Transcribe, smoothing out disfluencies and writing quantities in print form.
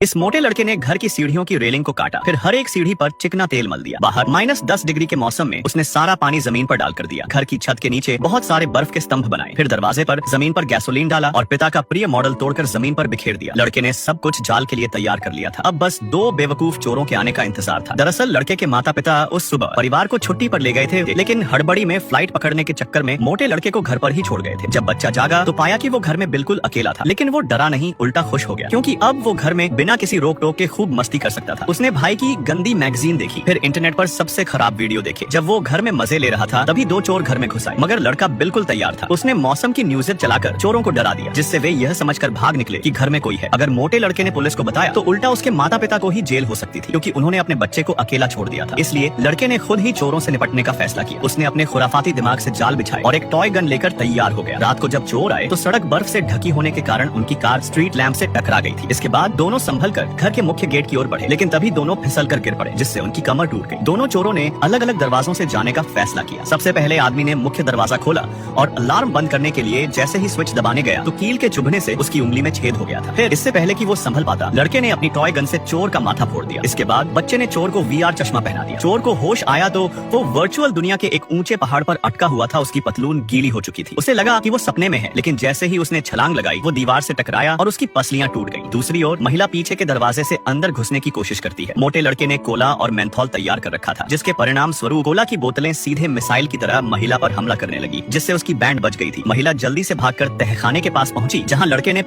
इस मोटे लड़के ने घर की सीढ़ियों की रेलिंग को काटा, फिर हर एक सीढ़ी पर चिकना तेल मल दिया। बाहर -10 डिग्री के मौसम में उसने सारा पानी जमीन पर डालकर दिया। घर की छत के नीचे बहुत सारे बर्फ के स्तंभ बनाए, फिर दरवाजे पर जमीन पर गैसोलीन डाला और पिता का प्रिय मॉडल तोड़कर जमीन पर बिखेर दिया। लड़के ने सब कुछ जाल के लिए तैयार कर लिया था। अब बस 2 बेवकूफ चोरों के आने का इंतजार था। दरअसल लड़के के माता पिता उस सुबह परिवार को छुट्टी पर ले गए थे, लेकिन हड़बड़ी में फ्लाइट पकड़ने के चक्कर में मोटे लड़के को घर पर ही छोड़ गए थे। जब बच्चा जागा तो पाया कि वो घर में बिल्कुल अकेला था, लेकिन वो डरा नहीं, उल्टा खुश हो गया, क्योंकि अब वो घर में बिना किसी रोक टोक के खूब मस्ती कर सकता था। उसने भाई की गंदी मैगजीन देखी, फिर इंटरनेट पर सबसे खराब वीडियो देखे। जब वो घर में मजे ले रहा था तभी 2 चोर घर में घुस आए, मगर लड़का बिल्कुल तैयार था। उसने मौसम की न्यूज़ चलाकर चोरों को डरा दिया, जिससे वे यह समझकर भाग निकले कि घर में कोई है। अगर मोटे लड़के ने पुलिस को बताया तो उल्टा उसके माता पिता को ही जेल हो सकती थी, क्योंकि उन्होंने अपने बच्चे को अकेला छोड़ दिया था। इसलिए लड़के ने खुद ही चोरों से निपटने का फैसला किया। उसने अपने खुराफाती दिमाग से जाल बिछाए और एक टॉय गन लेकर तैयार हो गया। रात को जब चोर आए तो सड़क बर्फ से ढकी होने के कारण उनकी कार स्ट्रीट लैंप से टकरा गई थी। इसके बाद दोनों संभल कर घर के मुख्य गेट की ओर बढ़े, लेकिन तभी दोनों फिसल कर गिर पड़े, जिससे उनकी कमर टूट गई। दोनों चोरों ने अलग अलग दरवाजों से जाने का फैसला किया। सबसे पहले आदमी ने मुख्य दरवाजा खोला और अलार्म बंद करने के लिए जैसे ही स्विच दबाने गया तो कील के चुभने से उसकी उंगली में छेद हो गया था। फिर इससे पहले कि वो संभल पाता, लड़के ने अपनी टॉय गन से चोर का माथा फोड़ दिया। इसके बाद बच्चे ने चोर को VR चश्मा पहना दिया। चोर को होश आया तो वो वर्चुअल दुनिया के एक ऊंचे पहाड़ पर अटका हुआ था। उसकी पतलून गीली हो चुकी थी। उसे लगा कि वो सपने में है, लेकिन जैसे ही उसने छलांग लगाई वो दीवार से टकराया और उसकी पसलियां टूट गईं। दूसरी ओर महिला पीछे के दरवाजे से अंदर घुसने की कोशिश करती है। मोटे लड़के ने कोला और मेंथॉल तैयार कर रखा था, जिसके परिणाम स्वरूप कोला की बोतलें सीधे मिसाइल की तरह महिला पर हमला करने लगी, जिससे उसकी बैंड बच गई थी। महिला जल्दी से भागकर तहखाने के पास पहुंची, जहां लड़के ने